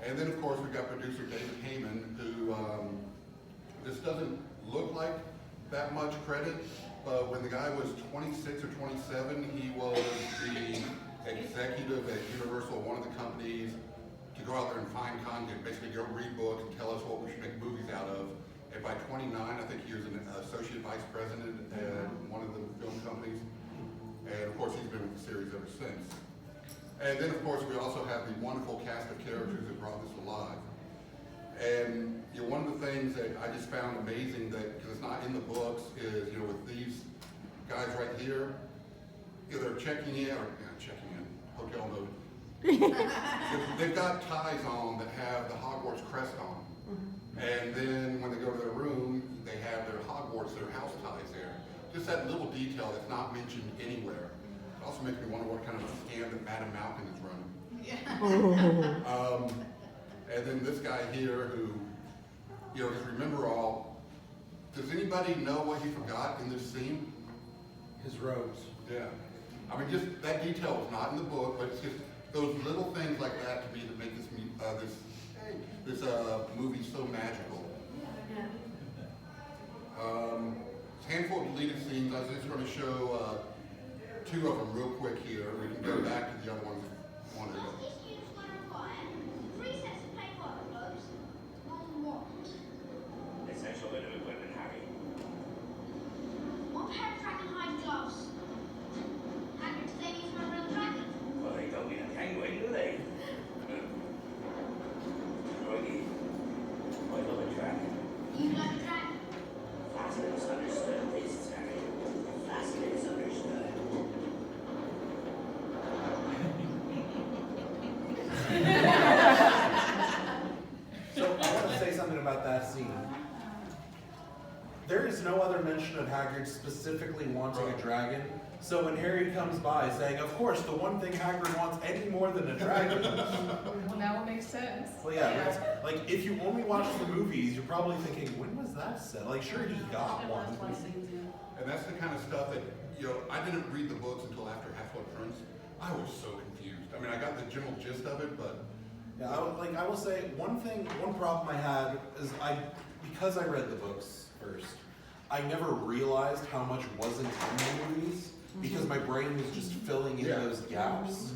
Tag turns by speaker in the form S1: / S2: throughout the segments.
S1: And then, of course, we've got producer David Heyman, who this doesn't look like that much credit, but when the guy was 26 or 27, he was the executive at Universal, one of the companies, to go out there and find content, basically go read books and tell us what we should make movies out of. And by 29, I think he was an associate vice president at one of the film companies. And of course, he's been with the series ever since. And then, of course, we also have the wonderful cast of characters that brought this alive. And you know, one of the things that I just found amazing, that because it's not in the books, is with these guys right here, they're checking in, or checking in, hotel mode. They've got ties on that have the Hogwarts crest on. And then when they go to their room, they have their Hogwarts, their house ties there. Just that little detail that's not mentioned anywhere. It also makes me wonder what kind of a scam that Madam Malkin is running. Yeah. And then this guy here who, just remember all. Does anybody know what he forgot in this scene?
S2: His robes.
S1: Yeah. I mean, just that detail was not in the book, but it's just those little things like that to me that make this movie so magical.
S3: Yeah.
S1: Handful of deleted scenes. I was just going to show two of them real quick here. We can go back to the other ones if you want to go.
S4: Essential bit of equipment, Harry.
S5: What pair of dragon-hide gloves? Hagrid, do they need to remember a dragon?
S4: Well, they don't mean a penguin, do they? Froggy, I love a dragon.
S5: You like a dragon?
S4: Vastly misunderstood, this, Harry. Vastly misunderstood.
S2: So I want to say something about that scene. There is no other mention of Hagrid specifically wanting a dragon. So when Harry comes by saying, of course, the one thing Hagrid wants any more than a dragon.
S6: Well, now it makes sense.
S2: Well, yeah, it's, like if you only watch the movies, you're probably thinking, when was that said? Like, sure, he got one.
S1: And that's the kind of stuff that, I didn't read the books until after Half-Blood Prince. I was so confused. I mean, I got the general gist of it, but...
S2: Yeah, I will say, one problem I had is because I read the books first, I never realized how much wasn't in the movies because my brain was just filling in those gaps.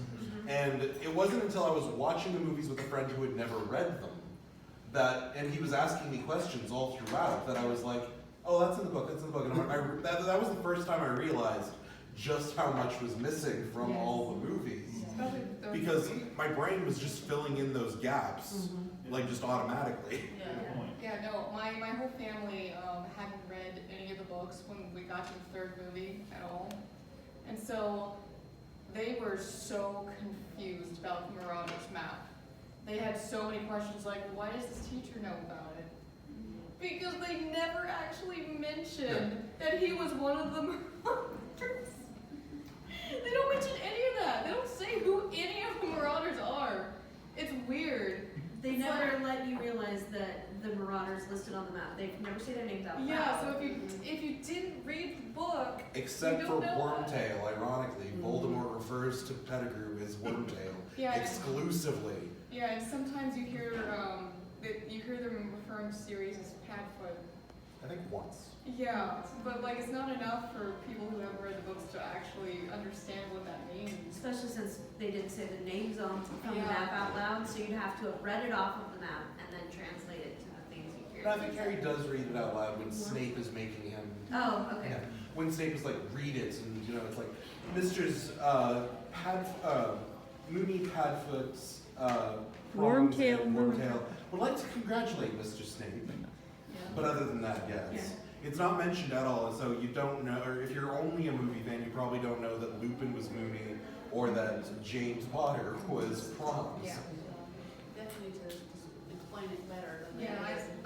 S2: And it wasn't until I was watching the movies with a friend who had never read them and he was asking me questions all throughout, that I was like, oh, that's in the book, And that was the first time I realized just how much was missing from all the movies. Because my brain was just filling in those gaps, like just automatically.
S6: Yeah, no, my whole family hadn't read any of the books when we got to the third movie at all. And so they were so confused about the Marauders map. They had so many questions like, why does this teacher know about it? Because they never actually mentioned that he was one of the Marauders. They don't mention any of that. They don't say who any of the Marauders are. It's weird.
S3: They never let you realize that the Marauders listed on the map. They never say their names out loud.
S6: Yeah, so if you didn't read the book,
S2: except for Wormtail, ironically, Voldemort refers to Pettigrew as Wormtail exclusively.
S6: Yeah, and sometimes you hear them referring to Sirius as Padfoot.
S2: I think once.
S6: Yeah, but like it's not enough for people who haven't read the books to actually understand what that means.
S3: Especially since they didn't say the names from the map out loud, so you'd have to have read it off of the map and then translate it to the things you hear.
S2: But I think Harry does read it out loud when Snape is making him.
S3: Oh, okay.
S2: Yeah, when Snape is like, read it, and it's like, Mr.'s Moony Padfoot's
S7: Wormtail
S2: would like to congratulate Mr. Snape. But other than that, yes. It's not mentioned at all, so you don't know, or if you're only a movie fan, you probably don't know that Lupin was Moony or that James Potter was Proms.
S8: Yeah. Definitely to explain it better.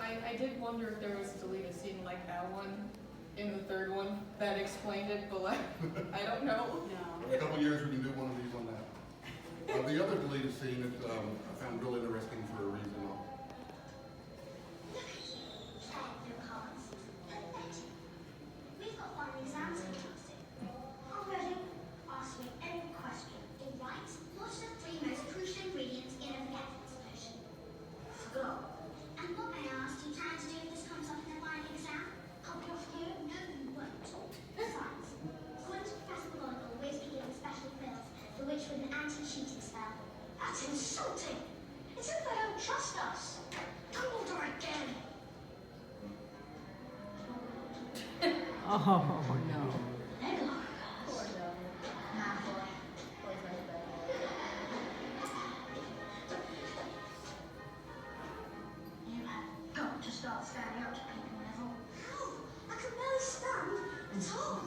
S6: I did wonder if there was a deleted scene like that one in the third one that explained it, but like, I don't know.
S8: No.
S1: In a couple years, we can do one of these on that. The other deleted scene that I found real interesting for a reason.
S5: We've got final exams coming up soon. I'm ready. Ask me any question. All right. What are the three most crucial ingredients in a forgetfulness potion? That's insulting. It's if they don't trust us. Dumbledore again.
S7: Oh, no.
S6: Poor Neville.
S5: Nah, boy.
S6: Poor Neville.
S5: You have got to start standing up to people, Neville. How? I can barely stand at all.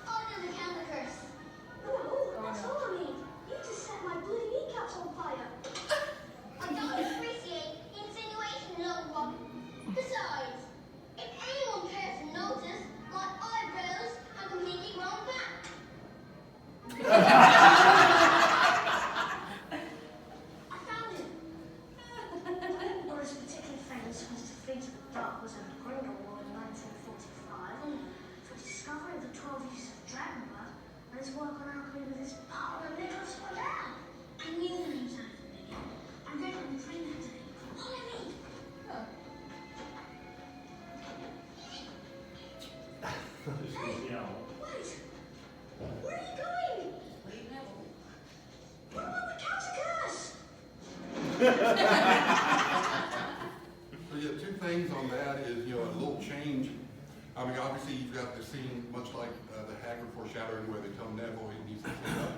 S5: I never can the curse. No, that's all I need. You just set my bloody kneecaps on fire. I don't appreciate insinuation, little one. Besides, if anyone cares to notice, my eyebrows are completely grown back. I found him. What is particularly famous for his defeat of the Dark Wizard Grindelwald in 1945, for his discovery of the 12 uses of dragon blood, and his work on alchemy with his partner Nicholas Flamel. I knew the names out of the video. I'm going to reprint that today. Follow me.
S6: Huh.
S5: Wait. Where are you going?
S8: Leave Neville.
S5: What about the Catechus?
S1: So yeah, two things on that is, you know, a little change. I mean, obviously you've got the scene, much like the Hagrid foreshadowing, where they tell Neville he needs to clean up